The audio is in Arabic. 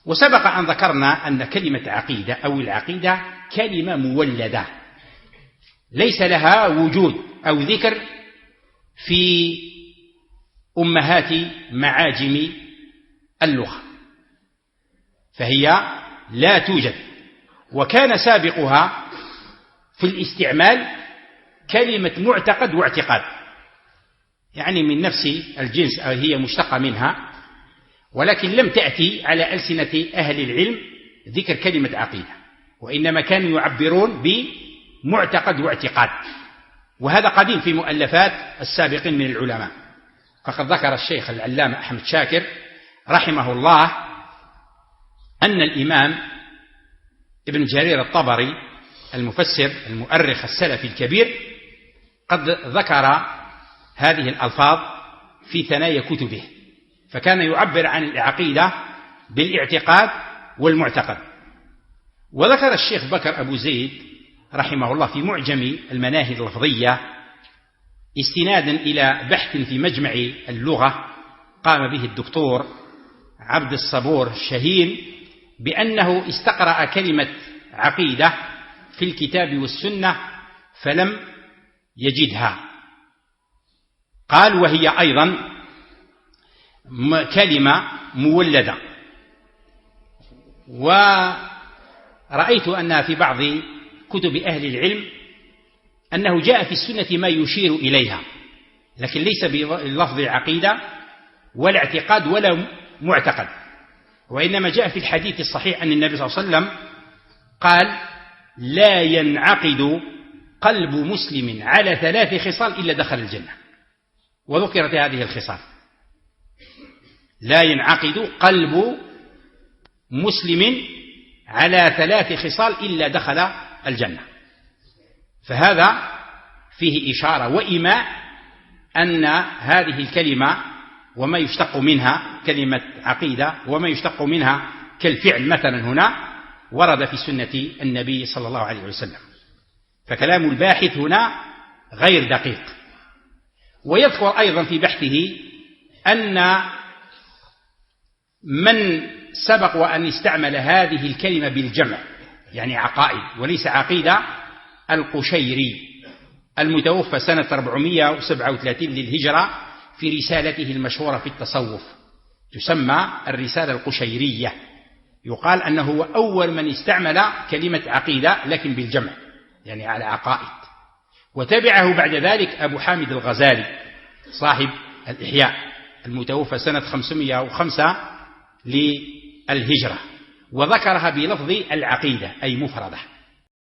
وسبق أن ذكرنا أن كلمة عقيدة أو العقيدة كلمة مولدة ليس لها وجود أو ذكر في أمهات معاجم اللغة، فهي لا توجد. وكان سابقها في الاستعمال كلمة معتقد واعتقاد، يعني من نفس الجنس أو هي مشتقة منها، ولكن لم تأتي على ألسنة أهل العلم ذكر كلمة عقيدة، وإنما كانوا يعبرون بمعتقد واعتقاد، وهذا قديم في مؤلفات السابقين من العلماء. فقد ذكر الشيخ العلامة أحمد شاكر رحمه الله أن الإمام ابن جرير الطبري المفسر المؤرخ السلفي الكبير قد ذكر هذه الألفاظ في ثنايا كتبه، فكان يعبر عن العقيدة بالاعتقاد والمعتقد. وذكر الشيخ بكر أبو زيد رحمه الله في معجم المناهج اللفظية استنادا إلى بحث في مجمع اللغة قام به الدكتور عبد الصبور الشهين بأنه استقرأ كلمة عقيدة في الكتاب والسنة فلم يجدها، قال وهي أيضا كلمة مولدة. ورأيت أنها في بعض كتب أهل العلم أنه جاء في السنة ما يشير إليها، لكن ليس بلفظ عقيدة ولا اعتقاد ولا معتقد، وإنما جاء في الحديث الصحيح أن النبي صلى الله عليه وسلم قال لا ينعقد قلب مسلم على 3 خصال إلا دخل الجنة، وذكرت هذه الخصال: لا ينعقد قلب مسلم على 3 خصال إلا دخل الجنة. فهذا فيه إشارة وإيماء أن هذه الكلمة وما يشتق منها كلمة عقيدة وما يشتق منها كالفعل مثلا هنا ورد في سنة النبي صلى الله عليه وسلم، فكلام الباحث هنا غير دقيق. ويذكر أيضا في بحثه أن من سبق وأن استعمل هذه الكلمة بالجمع يعني عقائد وليس عقيدة القشيري المتوفى سنة 437 للهجرة في رسالته المشهورة في التصوف تسمى الرسالة القشيرية، يقال أنه هو أول من استعمل كلمة عقيدة لكن بالجمع يعني على عقائد. وتبعه بعد ذلك أبو حامد الغزالي صاحب الإحياء المتوفى سنة 505 للهجرة، وذكرها بلفظ العقيدة أي مفردة،